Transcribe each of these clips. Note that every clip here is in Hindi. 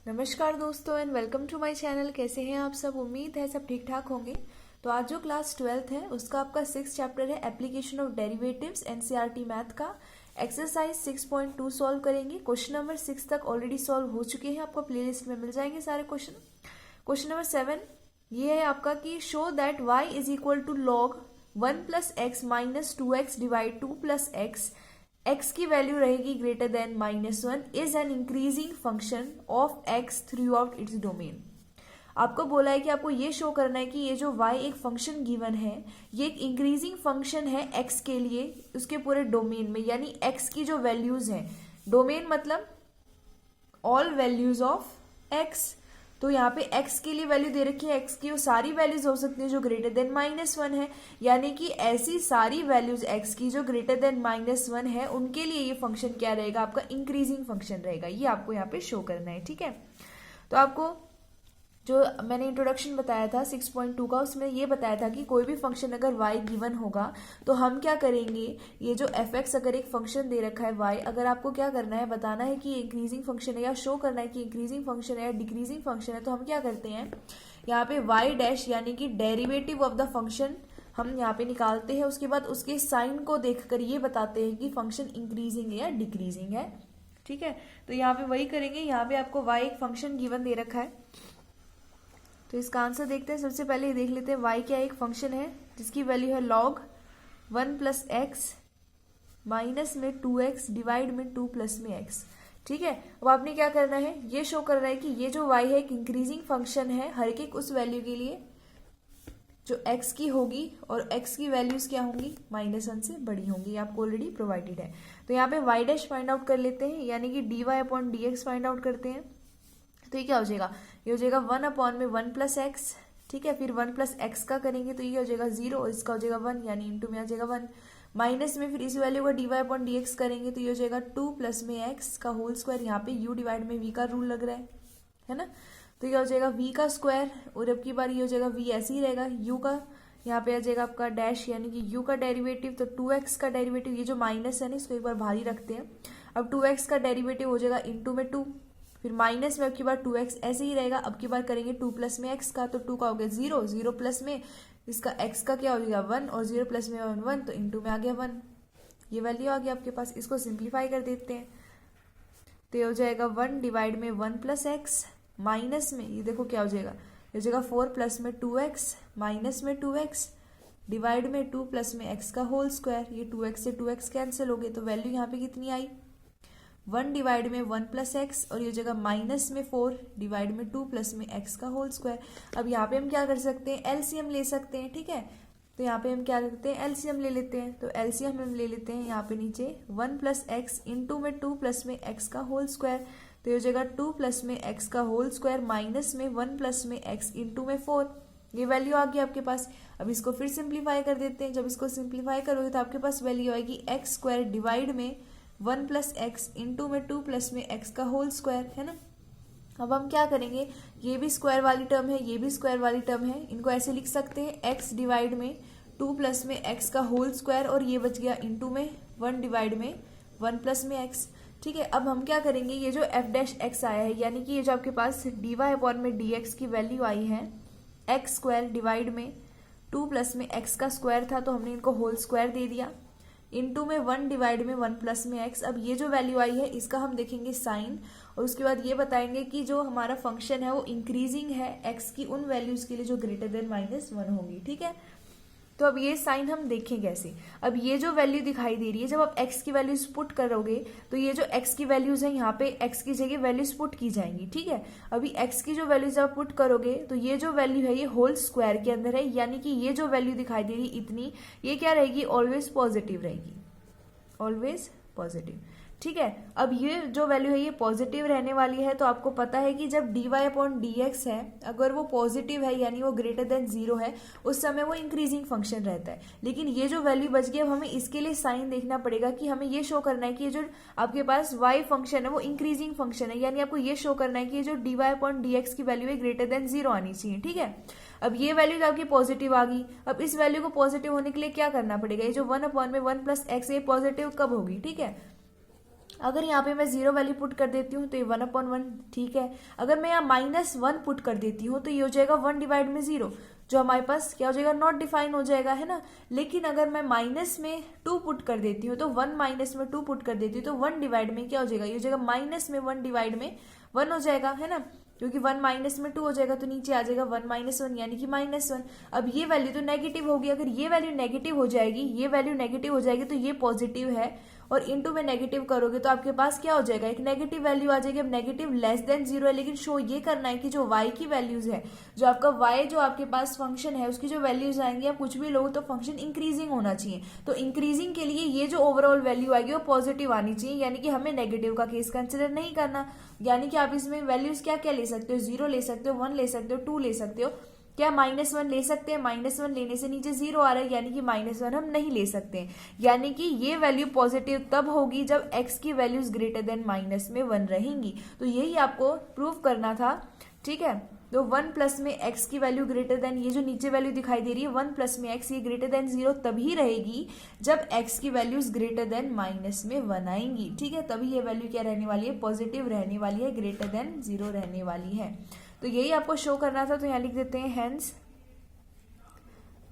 नमस्कार दोस्तों and welcome to my channel. कैसे हैं आप सब? उम्मीद है सब ठीक ठाक होंगे। तो आज जो क्लास 12th है उसका आपका 6th चैप्टर है application of derivatives NCERT math का एक्सरसाइज 6.2 सॉल्व करेंगे। क्वेश्चन नंबर 6 तक ऑलरेडी सॉल्व हो चुके हैं, आपको प्लेलिस्ट में मिल जाएंगे सारे क्वेश्चन। क्वेश्चन नंबर 7 ये है आपका कि show that y is equal to log 1 plus x minus 2x divide 2 plus x, x की वैल्यू रहेगी greater than -1 is an increasing function of x throughout its domain. आपको बोला है कि आपको ये शो करना है कि ये जो y एक फंक्शन गिवन है ये एक इंक्रीजिंग फंक्शन है x के लिए उसके पूरे डोमेन में, यानी x की जो वैल्यूज हैं, डोमेन मतलब ऑल वैल्यूज ऑफ x। तो यहाँ पे x के लिए वैल्यू दे रखी है, x की वो सारी वैल्यूज हो सकती हैं जो ग्रेटर देन -1 है, यानी कि ऐसी सारी वैल्यूज x की जो ग्रेटर देन -1 है उनके लिए ये फंक्शन क्या रहेगा, आपका इंक्रीजिंग फंक्शन रहेगा। ये आपको यहाँ पे शो करना है, ठीक है। तो आपको जो मैंने इंट्रोडक्शन बताया था 6.2 का, उसमें ये बताया था कि कोई भी फंक्शन अगर y गिवन होगा तो हम क्या करेंगे, ये जो fx अगर एक फंक्शन दे रखा है y, अगर आपको क्या करना है, बताना है कि इंक्रीजिंग फंक्शन है या शो करना है कि इंक्रीजिंग फंक्शन है या डिक्रीजिंग फंक्शन है, तो हम क्या करते हैं यहाँ पे y डैश यानी कि डेरिवेटिव ऑफ द फंक्शन हम यहाँ पे निकालते हैं। उसके बाद उसके साइन को देखकर ये बताते हैं कि फंक्शन इंक्रीजिंग है या डिक्रीजिंग है, ठीक है। तो यहाँ पे वही करेंगे। यहाँ पे आपको y एक फंक्शन गिवन दे रखा है, तो इसका आंसर देखते हैं। सबसे पहले देख लेते हैं y क्या एक फंक्शन है जिसकी वैल्यू है log 1 प्लस एक्स माइनस में 2x डिवाइड में 2 प्लस में x, ठीक है। अब आपने क्या करना है, ये शो करना है कि ये जो y है एक इंक्रीजिंग फंक्शन है हर एक उस वैल्यू के लिए जो x की होगी, और x की वैल्यूज क्या होंगी, -1 से बड़ी होंगी, आपको ऑलरेडी प्रोवाइडेड है। तो यहाँ पे y डैश फाइंड आउट कर लेते हैं, यानी कि dy/dx फाइंड आउट करते हैं। तो ये क्या हो जाएगा, ये हो जाएगा 1/1 प्लस एक्स, ठीक है। फिर 1 प्लस एक्स का करेंगे तो ये हो जाएगा 0, इसका हो जाएगा 1, यानी इंटू में आ जाएगा 1, माइनस में फिर इस वैल्यू का dy/dx करेंगे तो ये हो जाएगा 2 प्लस में एक्स का होल स्क्वायर। यहाँ पे u डिवाइड में v का रूल लग रहा है ना। तो ये हो जाएगा v का स्क्वायर, और अब की बार ये हो जाएगा v ऐसे ही रहेगा, u का यहाँ पे आ जाएगा आपका डैश यानी कि u का डेरिवेटिव, तो 2x का डेरिवेटिव, ये जो माइनस है ना इसको एक बार बाहर ही रखते हैं। अब 2x का डेरिवेटिव हो जाएगा इंटू में 2, फिर माइनस में अब की बार 2x ऐसे ही रहेगा। अब की बार करेंगे 2 प्लस में x का, तो 2 का हो गया 0, 0 प्लस में इसका x का क्या हो गया 1, और 0 प्लस में 1, तो इंटू में आ गया 1। ये वैल्यू आ गया आपके पास। इसको सिंप्लीफाई कर देते हैं तो ये हो जाएगा 1 डिवाइड में 1 प्लस एक्स माइनस में ये देखो क्या हो जाएगा, ये हो जाएगा 4 प्लस में 2x माइनस में 2x डिवाइड में 2 प्लस में x का होल स्क्वायर। ये 2x से 2x कैंसिल हो गए, तो वैल्यू यहाँ पे कितनी आई 1 डिवाइड में 1 प्लस एक्स, और ये जगह माइनस में 4 डिवाइड में 2 प्लस में एक्स का होल स्क्वायर। अब यहाँ पे हम क्या कर सकते हैं, एलसीएम ले सकते हैं, ठीक है। तो यहाँ पे हम क्या करते हैं, एलसीएम ले लेते हैं। तो एलसीएम हम ले लेते हैं यहाँ पे नीचे 1 प्लस एक्स इंटू में 2 प्लस में एक्स का होल स्क्वायर, तो ये जगह 2 प्लस में एक्स का होल स्क्वायर माइनस में 1 प्लस में एक्स इंटू में 4, ये वैल्यू आ गई आपके पास। अब इसको फिर सिंप्लीफाई कर देते हैं। जब इसको सिंप्लीफाई करोगे तो आपके पास वैल्यू आएगी एक्स स्क्वायर डिवाइड में 1 प्लस एक्स इंटू में 2 प्लस में एक्स का होल स्क्वायर, है ना। अब हम क्या करेंगे, ये भी स्क्वायर वाली टर्म है, ये भी स्क्वायर वाली टर्म है, इनको ऐसे लिख सकते हैं एक्स डिवाइड में 2 प्लस में एक्स का होल स्क्वायर, और ये बच गया इंटू में 1 डिवाइड में 1 प्लस में एक्स, ठीक है। अब हम क्या करेंगे, ये जो एफ डैश एक्स आया है, यानी कि ये जो आपके पास dy/dx की वैल्यू आई है एक्स स्क्वायर डिवाइड में 2 प्लस में एक्स का स्क्वायर था, तो हमने इनको होल स्क्वायर दे दिया, इंटू में 1 डिवाइड में 1 प्लस में एक्स। अब ये जो वैल्यू आई है इसका हम देखेंगे साइन, और उसके बाद ये बताएंगे कि जो हमारा फंक्शन है वो इंक्रीजिंग है एक्स की उन वैल्यूज के लिए जो ग्रेटर देन -1 होंगी, ठीक है। तो अब ये साइन हम देखें कैसे। अब ये जो वैल्यू दिखाई दे रही है, जब आप x की वैल्यूज पुट करोगे तो ये जो x की वैल्यूज है यहाँ पे x की जगह वैल्यूज पुट की जाएंगी, ठीक है। अभी x की जो वैल्यूज आप पुट करोगे तो ये जो वैल्यू है ये होल स्क्वायर के अंदर है, यानी कि ये जो वैल्यू दिखाई दे रही है इतनी, ये क्या रहेगी, ऑलवेज पॉजिटिव रहेगी, ऑलवेज पॉजिटिव, ठीक है। अब ये जो वैल्यू है ये पॉजिटिव रहने वाली है, तो आपको पता है कि जब dy/dx है अगर वो पॉजिटिव है यानी वो ग्रेटर देन 0 है, उस समय वो इंक्रीजिंग फंक्शन रहता है। लेकिन ये जो वैल्यू बच गई, अब हमें इसके लिए साइन देखना पड़ेगा कि हमें ये शो करना है कि ये जो आपके पास y फंक्शन है वो इंक्रीजिंग फंक्शन है, यानी आपको ये शो करना है कि ये जो dy/dx की वैल्यू है ग्रेटर देन 0 आनी चाहिए, ठीक है। अब ये वैल्यू आपकी पॉजिटिव आ गई। अब इस वैल्यू को पॉजिटिव होने के लिए क्या करना पड़ेगा, ये जो 1/1 प्लस एक्स ये पॉजिटिव कब होगी, ठीक है। अगर यहाँ पे मैं 0 वैल्यू पुट कर देती हूँ तो ये 1/1 ठीक है। अगर मैं यहाँ -1 पुट कर देती हूँ तो ये हो जाएगा 1 डिवाइड में 0, जो हमारे पास क्या हो जाएगा, नॉट डिफाइन हो जाएगा, है ना। लेकिन अगर मैं माइनस में 2 पुट कर देती हूँ तो 1 माइनस में 2 पुट कर देती हूँ तो 1 डिवाइड में क्या हो जाएगा, ये हो जाएगा माइनस में 1 डिवाइड में 1 हो जाएगा, है ना, क्योंकि 1 माइनस में 2 हो जाएगा तो नीचे आ जाएगा 1 - 1 यानी कि -1। अब ये वैल्यू तो नेगेटिव होगी, अगर ये वैल्यू नेगेटिव हो जाएगी, ये वैल्यू नेगेटिव हो जाएगी तो ये पॉजिटिव है, और इनटू में नेगेटिव करोगे तो आपके पास क्या हो जाएगा, एक नेगेटिव वैल्यू आ जाएगी। अब नेगेटिव लेस देन 0 है, लेकिन शो ये करना है कि जो y की वैल्यूज है, जो आपका y जो आपके पास फंक्शन है उसकी जो वैल्यूज आएंगी, आप कुछ भी लो तो फंक्शन इंक्रीजिंग होना चाहिए। तो इंक्रीजिंग के लिए ये जो ओवरऑल वैल्यू आएगी वो पॉजिटिव आनी चाहिए, यानी कि हमें नेगेटिव का केस कंसिडर नहीं करना। यानी कि आप इसमें वैल्यूज क्या क्या ले सकते हो, 0 ले सकते हो, 1 ले सकते हो, 2 ले सकते हो, क्या -1 ले सकते हैं। -1 लेने से नीचे 0 आ रहा है, यानी कि -1 हम नहीं ले सकते। यानी कि ये वैल्यू पॉजिटिव तब होगी जब x की वैल्यूज ग्रेटर देन -1 रहेंगी। तो यही आपको प्रूव करना था, ठीक है। तो 1 प्लस में x की वैल्यू ग्रेटर देन, ये जो नीचे वैल्यू दिखाई दे रही है 1 प्लस में x, ये ग्रेटर देन 0 तभी रहेगी जब x की वैल्यूज ग्रेटर देन -1 आएंगी, ठीक है। तभी ये वैल्यू क्या रहने वाली है, पॉजिटिव रहने वाली है, ग्रेटर देन 0 रहने वाली है। तो यही आपको शो करना था। तो यहाँ लिख देते हैं हेंस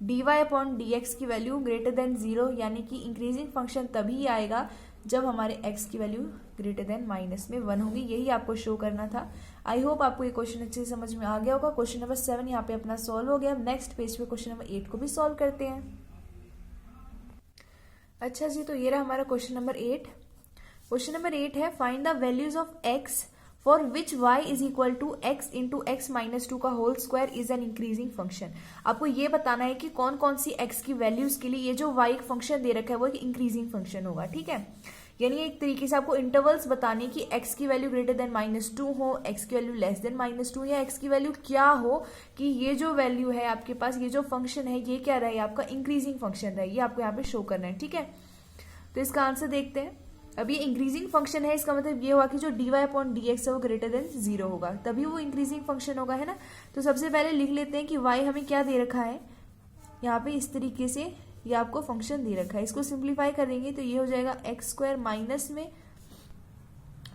dy/dx की वैल्यू ग्रेटर देन 0, यानी कि इंक्रीजिंग फंक्शन तभी आएगा जब हमारे x की वैल्यू ग्रेटर देन -1 होगी। यही आपको शो करना था। आई होप आपको ये क्वेश्चन अच्छे से समझ में आ गया होगा। क्वेश्चन नंबर 7 यहाँ पे अपना सॉल्व हो गया। नेक्स्ट पेज पे क्वेश्चन नंबर 8 को भी सॉल्व करते हैं। अच्छा जी, तो ये रहा हमारा क्वेश्चन नंबर 8। क्वेश्चन नंबर 8 है find the values of x for which y is equal to x into x - 2 का whole square is an increasing function. आपको ये बताना है कि कौन कौन सी x की वैल्यूज के लिए ये जो y एक फंक्शन दे रखा है वो एक इंक्रीजिंग फंक्शन होगा, ठीक है। यानी एक तरीके से आपको इंटरवल्स बताने कि x की वैल्यू ग्रेटर देन -2 हो, x की वैल्यू लेस देन -2, या x की वैल्यू क्या हो कि ये जो वैल्यू है आपके पास, ये जो फंक्शन है ये क्या रहे, आपका इंक्रीजिंग फंक्शन रहे। ये आपको यहाँ पे शो करना है, ठीक है। तो इसका आंसर देखते हैं। अब ये इंक्रीजिंग फंक्शन है, इसका मतलब ये हुआ कि जो dy/dx है वो ग्रेटर देन 0 होगा, तभी वो इंक्रीजिंग फंक्शन होगा, है ना। तो सबसे पहले लिख लेते हैं कि y हमें क्या दे रखा है, यहाँ पे इस तरीके से ये आपको फंक्शन दे रखा है। इसको सिंप्लीफाई करेंगे तो ये हो जाएगा x² माइनस में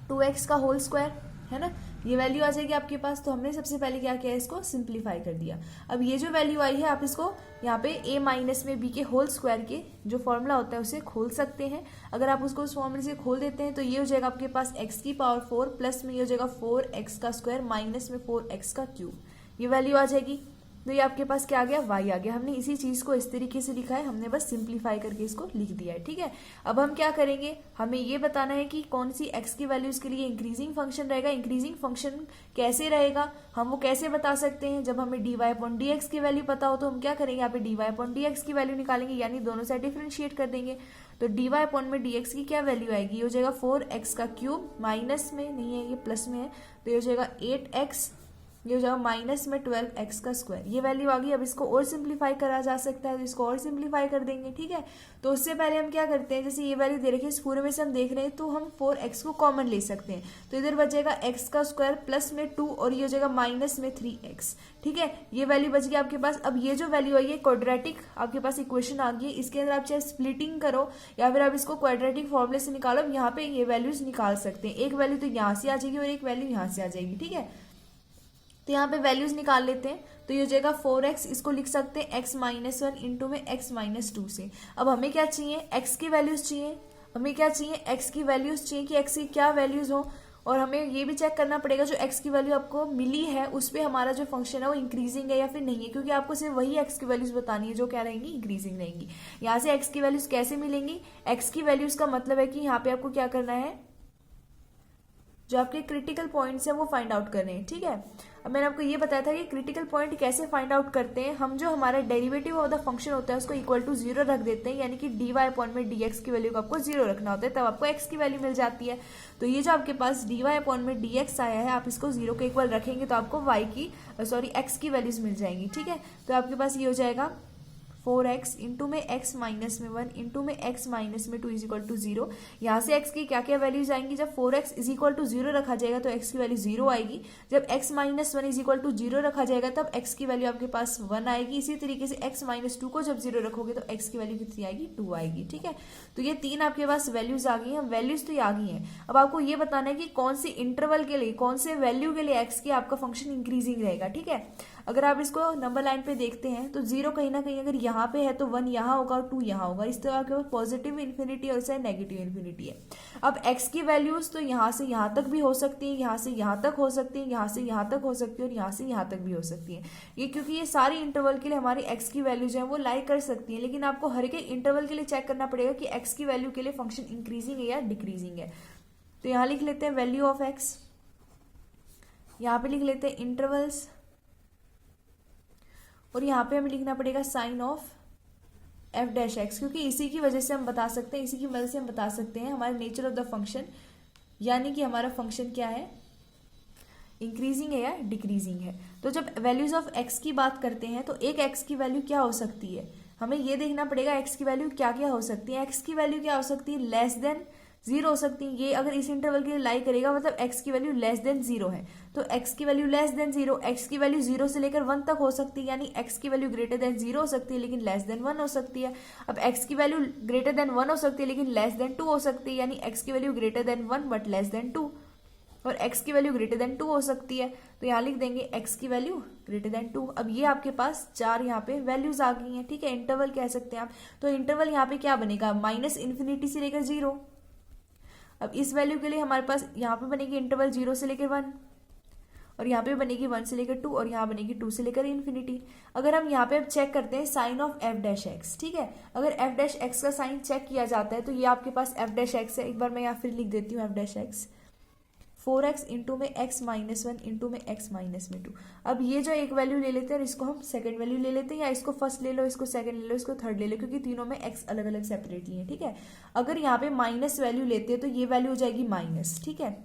2x का होल स्क्वायर, है ना। ये वैल्यू आ जाएगी आपके पास। तो हमने सबसे पहले क्या किया, इसको सिंप्लीफाई कर दिया। अब ये जो वैल्यू आई है आप इसको यहाँ पे a माइनस में b के होल स्क्वायर के जो फॉर्मूला होता है उसे खोल सकते हैं। अगर आप उसको उस फॉर्मूले से खोल देते हैं तो ये हो जाएगा आपके पास x की पावर 4 प्लस में ये हो जाएगा 4x का स्क्वायर माइनस में 4x का क्यूब, ये वैल्यू आ जाएगी। तो ये आपके पास क्या आ गया, y आ गया। हमने इसी चीज को इस तरीके से लिखा है, हमने बस सिंप्लीफाई करके इसको लिख दिया है, ठीक है। अब हम क्या करेंगे, हमें ये बताना है कि कौन सी x की वैल्यूज के लिए इंक्रीजिंग फंक्शन रहेगा। इंक्रीजिंग फंक्शन कैसे रहेगा, हम वो कैसे बता सकते हैं, जब हमें dy/dx की वैल्यू पता हो तो हम क्या करेंगे, यहाँ पे dy/dx की वैल्यू निकालेंगे, यानी दोनों साइड डिफरेंशिएट कर देंगे। तो dy/dx की क्या वैल्यू आएगी, ये हो जाएगा 4x का क्यूब, माइनस में नहीं है ये प्लस में है, तो ये हो जाएगा 8x, ये हो जाएगा माइनस में 12x का स्क्वायर, ये वैल्यू आ गई। अब इसको और सिंप्लीफाई करा जा सकता है तो इसको और सिंप्लीफाई कर देंगे, ठीक है। तो उससे पहले हम क्या करते हैं, जैसे ये वैल्यू दे रखी है, इस पूरे में से हम देख रहे हैं तो हम 4x को कॉमन ले सकते हैं। तो इधर बचेगा x का स्क्वायर प्लस में 2 और ये हो जाएगा माइनस में 3x, ठीक है। ये वैल्यू बच गई आपके पास। अब ये जो वैल्यू आई है क्वाड्रेटिक आपके पास इक्वेशन आ गई है, इसके अंदर आप चाहे स्प्लिटिंग करो या फिर आप इसको क्वाड्रेटिक फॉर्मूले से निकालो, यहाँ पे ये वैल्यूज निकाल सकते हैं। एक वैल्यू तो यहाँ से आ जाएगी और एक वैल्यू यहाँ से आ जाएगी, ठीक है। तो यहाँ पे वैल्यूज निकाल लेते हैं, तो ये हो जाएगा 4x, इसको लिख सकते हैं x-1 इंटू में x-2 से। अब हमें क्या चाहिए, x की वैल्यूज चाहिए, हमें क्या चाहिए, x की वैल्यूज चाहिए कि x की क्या वैल्यूज हो, और हमें ये भी चेक करना पड़ेगा जो x की वैल्यू आपको मिली है उस पर हमारा जो फंक्शन है वो इंक्रीजिंग है या फिर नहीं है, क्योंकि आपको सिर्फ वही x की वैल्यूज बतानी है जो क्या रहेंगी, इंक्रीजिंग रहेंगी। यहाँ से x की वैल्यूज कैसे मिलेंगी, x की वैल्यूज का मतलब है कि यहाँ पे आपको क्या करना है, जो आपके क्रिटिकल पॉइंट्स हैं वो फाइंड आउट करने हैं, ठीक है। अब मैंने आपको ये बताया था कि क्रिटिकल पॉइंट कैसे फाइंड आउट करते हैं, हम जो हमारा डेरिवेटिव ऑफ द फंक्शन होता है उसको इक्वल टू 0 रख देते हैं, यानी कि dy/dx की वैल्यू को आपको 0 रखना होता है, तब आपको x की वैल्यू मिल जाती है। तो ये जो आपके पास dy/dx आया है, आप इसको 0 के इक्वल रखेंगे तो आपको x की वैल्यूज मिल जाएंगी, ठीक है। तो आपके पास ये हो जाएगा 4x इंटू में x माइनस में 1 इंटू में x माइनस में 2 इज इक्वल टू 0। यहाँ से x की क्या क्या वैल्यूज आएंगी, जब 4x इज इक्वल टू 0 रखा जाएगा तो x की वैल्यू 0 आएगी, जब x minus 1 is equal to 0 रखा जाएगा तब x की वैल्यू आपके पास 1 आएगी। इसी तरीके से x माइनस 2 को जब 0 रखोगे तो x की वैल्यू कितनी आएगी, 2 आएगी। ठीक है, तो ये 3 आपके पास वैल्यूज आ गई हैं। वैल्यूज तो ये आ गई हैं, अब आपको ये बताना है कि कौन से इंटरवल के लिए, कौन से वैल्यू के लिए x की आपका फंक्शन इंक्रीजिंग रहेगा। ठीक है, अगर आप इसको नंबर लाइन पे देखते हैं तो 0 कहीं ना कहीं अगर यहाँ पे है तो 1 यहाँ होगा और 2 यहाँ होगा। इस तरह आपके पास पॉजिटिव इन्फिनिटी और इसे नेगेटिव इन्फिनिटी है। अब x की वैल्यूज तो यहाँ से यहाँ तक भी हो सकती है, यहाँ से यहाँ तक हो सकती है, यहाँ से यहाँ तक हो सकती है और यहाँ से यहाँ तक भी हो सकती है। ये क्योंकि ये सारी इंटरवल के लिए हमारी x की वैल्यूज है वो लाई कर सकती है, लेकिन आपको हर एक इंटरवल के लिए चेक करना पड़ेगा कि x की वैल्यू के लिए फंक्शन इंक्रीजिंग है या डिक्रीजिंग है। तो यहाँ लिख लेते हैं वैल्यू ऑफ x, यहाँ पे लिख लेते हैं इंटरवल्स, और यहाँ पे हमें लिखना पड़ेगा sign of f dash x, क्योंकि इसी की वजह से हम बता सकते हैं, इसी की वजह से हम बता सकते हैं हमारे नेचर ऑफ द फंक्शन, यानी कि हमारा फंक्शन क्या है, इंक्रीजिंग है या डिक्रीजिंग है। तो जब वैल्यूज ऑफ एक्स की बात करते हैं तो एक एक्स की वैल्यू क्या हो सकती है, हमें ये देखना पड़ेगा एक्स की वैल्यू क्या क्या हो सकती है। एक्स की वैल्यू क्या हो सकती है, लेस देन 0 हो सकती है। ये अगर इस इंटरवल के लिए लाई करेगा मतलब x की वैल्यू लेस देन 0 है, तो x की वैल्यू लेस देन 0, x की वैल्यू 0 से लेकर 1 तक हो सकती है, यानी x की वैल्यू ग्रेटर देन 0 हो सकती है लेकिन लेस देन 1 हो सकती है। अब x की वैल्यू ग्रेटर देन 1 हो सकती है लेकिन लेस देन 2 हो सकती है, यानी x की value greater than 1 but less than 2, और x की वैल्यू ग्रेटर देन 2 हो सकती है। तो यहाँ लिख देंगे x की वैल्यू ग्रेटर देन 2। अब ये आपके पास 4 यहाँ पे वैल्यूज आ गई हैं। ठीक है, इंटरवल कह सकते हैं आप। तो इंटरवल यहाँ पे क्या बनेगा, माइनस इन्फिनिटी से लेकर 0। अब इस वैल्यू के लिए हमारे पास यहाँ पे बनेगी इंटरवल 0 से लेकर 1, और यहाँ पे बनेगी 1 से लेकर 2, और यहाँ बनेगी 2 से लेकर इन्फिनिटी। अगर हम यहाँ पे अब चेक करते हैं sign of f dash x, ठीक है, अगर एफ डैश एक्स का साइन चेक किया जाता है तो ये आपके पास एफ डैश एक्स है। एक बार मैं यहाँ फिर लिख देती हूँ F dash x, 4x into में x माइनस 1 इंटू में x माइनस में 2। अब ये जो एक वैल्यू ले लेते हैं इसको हम सेकंड वैल्यू ले लेते हैं, या इसको फर्स्ट ले लो, इसको सेकंड ले लो, इसको थर्ड ले लो, क्योंकि तीनों में x अलग अलग सेपरेटली है। ठीक है, अगर यहाँ पे माइनस वैल्यू लेते हैं तो ये वैल्यू हो जाएगी माइनस। ठीक है,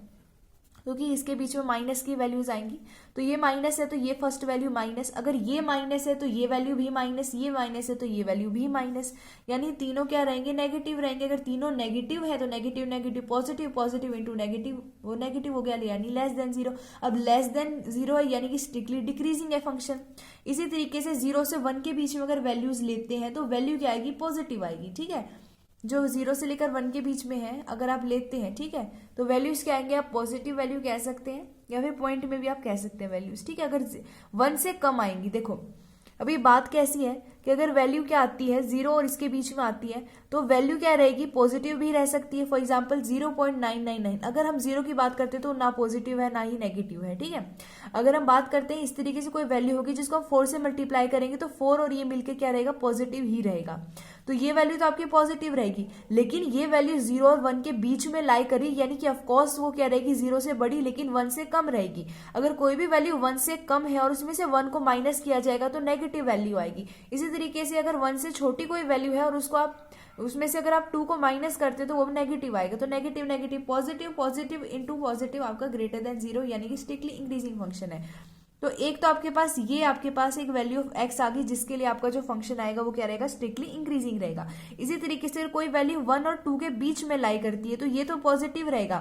क्योंकि इसके बीच में माइनस की वैल्यूज आएंगी, तो ये माइनस है तो ये फर्स्ट वैल्यू माइनस, अगर ये माइनस है तो ये वैल्यू भी माइनस, ये माइनस है तो ये वैल्यू भी माइनस, यानी तीनों क्या रहेंगे, नेगेटिव रहेंगे। अगर तीनों नेगेटिव है तो negative negative positive, positive into negative, वो नेगेटिव हो गया यानी लेस देन 0। अब लेस देन 0 है यानी कि स्ट्रिक्टली डिक्रीजिंग है फंक्शन। इसी तरीके से 0 से 1 के बीच में अगर वैल्यूज लेते हैं तो वैल्यू क्या आएगी, पॉजिटिव आएगी। ठीक है, जो 0 से लेकर 1 के बीच में है अगर आप लेते हैं, ठीक है, तो वैल्यूज क्या आएंगे, आप पॉजिटिव वैल्यू कह सकते हैं या फिर पॉइंट में भी आप कह सकते हैं वैल्यूज। ठीक है, अगर 1 से कम आएंगी, देखो अभी बात कैसी है कि अगर वैल्यू क्या आती है 0 और इसके बीच में आती है तो वैल्यू क्या रहेगी, पॉजिटिव भी रह सकती है। फॉर एग्जांपल 0.999, अगर हम 0 की बात करते हैं तो ना पॉजिटिव है ना ही नेगेटिव है। ठीक है, अगर हम बात करते हैं इस तरीके से कोई वैल्यू होगी जिसको हम 4 से मल्टीप्लाई करेंगे तो 4 और ये मिलकर क्या रहेगा, पॉजिटिव ही रहेगा। तो ये वैल्यू तो आपकी पॉजिटिव रहेगी, लेकिन ये वैल्यू 0 और 1 के बीच में लाई करी, यानी कि ऑफकोर्स वो क्या रहेगी, 0 से बड़ी लेकिन 1 से कम रहेगी। अगर कोई भी वैल्यू 1 से कम है और उसमें से 1 को माइनस किया जाएगा तो नेगेटिव वैल्यू आएगी। इसी तरीके से अगर 1 से छोटी कोई वैल्यू है और उसको आप उसमें से अगर आप 2 को माइनस करते तो वो नेगेटिव आएगा। तो negative negative positive, positive into positive आपका ग्रेटर देन 0, यानी कि स्ट्रिक्टली इंक्रीजिंग फंक्शन है। तो एक तो आपके पास ये आपके पास एक वैल्यू ऑफ एक्स आ गई जिसके लिए आपका जो फंक्शन आएगा वो क्या रहेगा, स्ट्रिक्टली इंक्रीजिंग रहेगा। इसी तरीके से कोई वैल्यू 1 और 2 के बीच में लाई करती है तो ये तो पॉजिटिव रहेगा।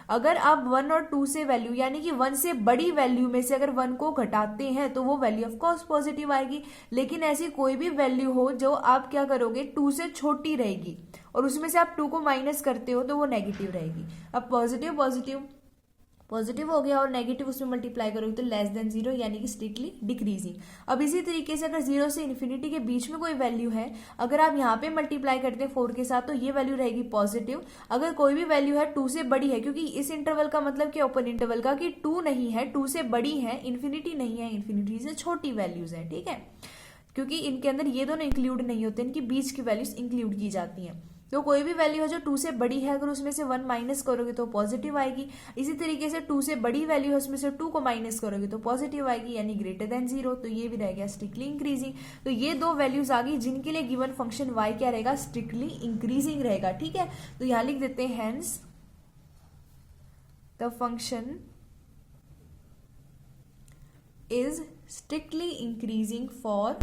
अगर आप 1 और 2 से वैल्यू यानी कि 1 से बड़ी वैल्यू में से अगर 1 को घटाते हैं तो वो वैल्यू ऑफ कोर्स पॉजिटिव आएगी। लेकिन ऐसी कोई भी वैल्यू हो जो आप क्या करोगे, 2 से छोटी रहेगी और उसमें से आप 2 को माइनस करते हो तो वो नेगेटिव रहेगी। अब पॉजिटिव पॉजिटिव पॉजिटिव हो गया और नेगेटिव उसमें मल्टीप्लाई करोगे तो लेस देन 0, यानी कि स्ट्रिक्टली डिक्रीजिंग। अब इसी तरीके से अगर 0 से इन्फिनिटी के बीच में कोई वैल्यू है, अगर आप यहाँ पे मल्टीप्लाई करते हैं 4 के साथ तो ये वैल्यू रहेगी पॉजिटिव। अगर कोई भी वैल्यू है 2 से बड़ी है, क्योंकि इस इंटरवल का मतलब क्या, ओपन इंटरवल का, कि 2 नहीं है, 2 से बड़ी है, इन्फिनिटी नहीं है, इन्फिनिटी से छोटी वैल्यूज है। ठीक है, क्योंकि इनके अंदर ये दोनों इंक्लूड नहीं होते, इनकी बीच की वैल्यूज इंक्लूड की जाती हैं। तो कोई भी वैल्यू है जो 2 से बड़ी है अगर उसमें से 1 माइनस करोगे तो पॉजिटिव आएगी। इसी तरीके से 2 से बड़ी वैल्यू है उसमें से 2 को माइनस करोगे तो पॉजिटिव आएगी, यानी ग्रेटर देन 0। तो ये भी रह गया स्ट्रिक्टली इंक्रीजिंग। तो ये दो वैल्यूज आ गई जिनके लिए गिवन फंक्शन y क्या रहेगा, स्ट्रिक्टली इंक्रीजिंग रहेगा। ठीक है, तो यहां लिख देते हैं hence the function is strictly increasing for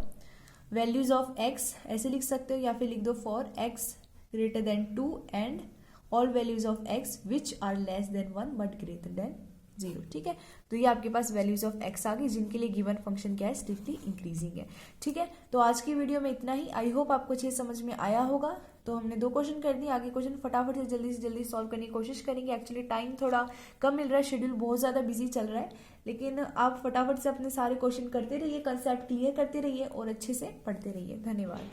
values of x ऐसे लिख सकते हो, या फिर लिख दो for x greater than 2 and all values of x which are less than 1 but greater than 0। ठीक है, तो ये आपके पास वैल्यूज ऑफ एक्स आ गई जिनके लिए गिवन फंक्शन क्या है, स्ट्रिक्टली इंक्रीजिंग है। ठीक है, तो आज की वीडियो में इतना ही। आई होप आपको अच्छे समझ में आया होगा। तो हमने 2 क्वेश्चन कर दिए, आगे क्वेश्चन फटाफट से जल्दी सॉल्व करने की कोशिश करेंगे। एक्चुअली टाइम थोड़ा कम मिल रहा है, शेड्यूल बहुत ज़्यादा बिजी चल रहा है, लेकिन आप फटाफट से अपने सारे क्वेश्चन करते रहिए, कंसेप्ट क्लियर करते रहिए और अच्छे से पढ़ते रहिए। धन्यवाद।